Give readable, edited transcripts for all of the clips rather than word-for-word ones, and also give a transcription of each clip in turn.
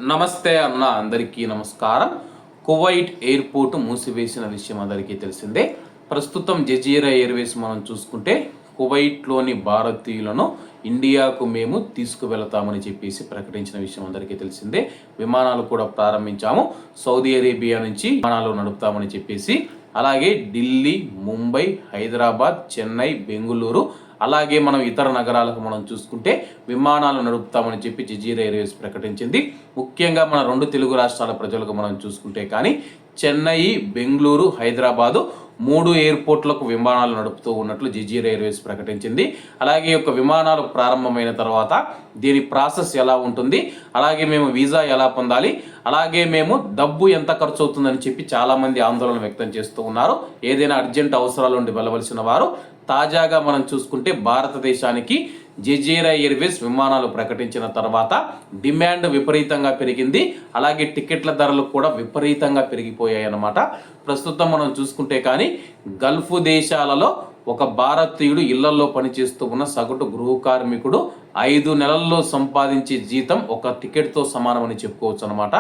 నమస్తే అన్న, అందరికీ నమస్కారం. కువైట్ ఎయిర్పోర్ట్ మూసివేసిన విషయం అందరికీ తెలిసిందే. ప్రస్తుతం జజీరా ఎయిర్వేస్ మనం చూసుకుంటే కువైట్లోని భారతీయులను ఇండియాకు మేము తీసుకువెళతామని చెప్పేసి ప్రకటించిన విషయం అందరికీ తెలిసిందే. విమానాలు కూడా ప్రారంభించాము. సౌదీ అరేబియా నుంచి విమానాలు నడుపుతామని చెప్పేసి, అలాగే ఢిల్లీ, ముంబై, హైదరాబాద్, చెన్నై, బెంగుళూరు, అలాగే మనం ఇతర నగరాలకు మనం చూసుకుంటే విమానాలు నడుపుతామని చెప్పి జజీరా ఎయిర్వేస్ ప్రకటించింది. ముఖ్యంగా మన రెండు తెలుగు రాష్ట్రాల ప్రజలకు మనం చూసుకుంటే కానీ చెన్నై, బెంగళూరు, హైదరాబాదు 3 ఎయిర్పోర్ట్లకు విమానాలు నడుపుతూ ఉన్నట్లు జజీరా ఎయిర్వేస్ ప్రకటించింది. అలాగే యొక్క విమానాలు ప్రారంభమైన తర్వాత దీని ప్రాసెస్ ఎలా ఉంటుంది, అలాగే మేము వీసా ఎలా పొందాలి, అలాగే మేము డబ్బు ఎంత ఖర్చు అవుతుందని చెప్పి చాలామంది ఆందోళన వ్యక్తం చేస్తూ ఉన్నారు. ఏదైనా అర్జెంట్ అవసరాలు ఉండి వెళ్ళవలసిన వారు తాజాగా మనం చూసుకుంటే భారతదేశానికి జజీరా ఎయిర్వేస్ విమానాలు ప్రకటించిన తర్వాత డిమాండ్ విపరీతంగా పెరిగింది. అలాగే టికెట్ల ధరలు కూడా విపరీతంగా పెరిగిపోయాయి అన్నమాట. ప్రస్తుతం మనం చూసుకుంటే కానీ గల్ఫ్ దేశాలలో ఒక భారతీయుడు ఇళ్లలో పనిచేస్తూ ఉన్న సగటు గృహ కార్మికుడు 5 నెలల్లో సంపాదించే జీతం ఒక టికెట్తో సమానమని చెప్పుకోవచ్చు అనమాట.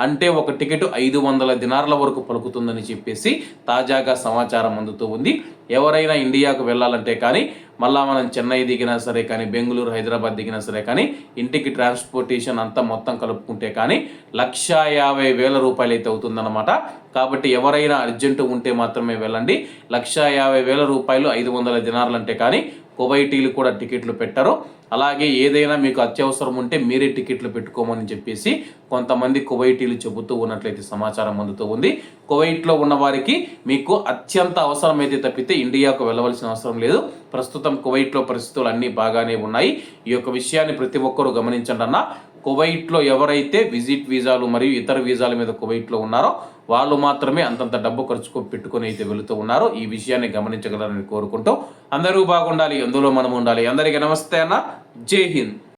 అంటే ఒక టికెట్ 500 దినార్ల వరకు పలుకుతుందని చెప్పేసి తాజాగా సమాచారం అందుతూ ఉంది. ఎవరైనా ఇండియాకు వెళ్ళాలంటే కానీ మళ్ళా మనం చెన్నై దిగినా సరే కానీ, బెంగళూరు, హైదరాబాద్ దిగినా సరే కానీ, ఇంటికి ట్రాన్స్పోర్టేషన్ అంతా మొత్తం కలుపుకుంటే కానీ 1,50,000 రూపాయలు అయితే అవుతుందన్నమాట. కాబట్టి ఎవరైనా అర్జెంటు ఉంటే మాత్రమే వెళ్ళండి. 1,50,000 రూపాయలు 500 దినార్లు అంటే కానీ కువైటీలు కూడా టికెట్లు పెట్టరు. అలాగే ఏదైనా మీకు అత్యవసరం ఉంటే మీరే టికెట్లు పెట్టుకోమని చెప్పేసి కొంతమంది కువైటీలు చెబుతూ ఉన్నట్లయితే సమాచారం అందుతూ ఉంది. కువైట్లో ఉన్న వారికి మీకు అత్యంత అవసరమైతే తప్పితే ఇండియాకు వెళ్ళవలసిన అవసరం లేదు. ప్రస్తుతం కువైట్లో పరిస్థితులు అన్నీ బాగానే ఉన్నాయి. ఈ యొక్క విషయాన్ని ప్రతి ఒక్కరూ గమనించండి అన్న. కువైట్లో ఎవరైతే విజిట్ వీసాలు మరియు ఇతర వీసాల మీద కువైట్లో ఉన్నారో వాళ్ళు మాత్రమే అంతంత డబ్బు ఖర్చు పెట్టుకొని అయితే వెళుతూ ఉన్నారో ఈ విషయాన్ని గమనించగలరని కోరుకుంటూ అందరూ బాగుండాలి, అందులో మనం ఉండాలి. అందరికీ నమస్తే అన్న. జై హింద్.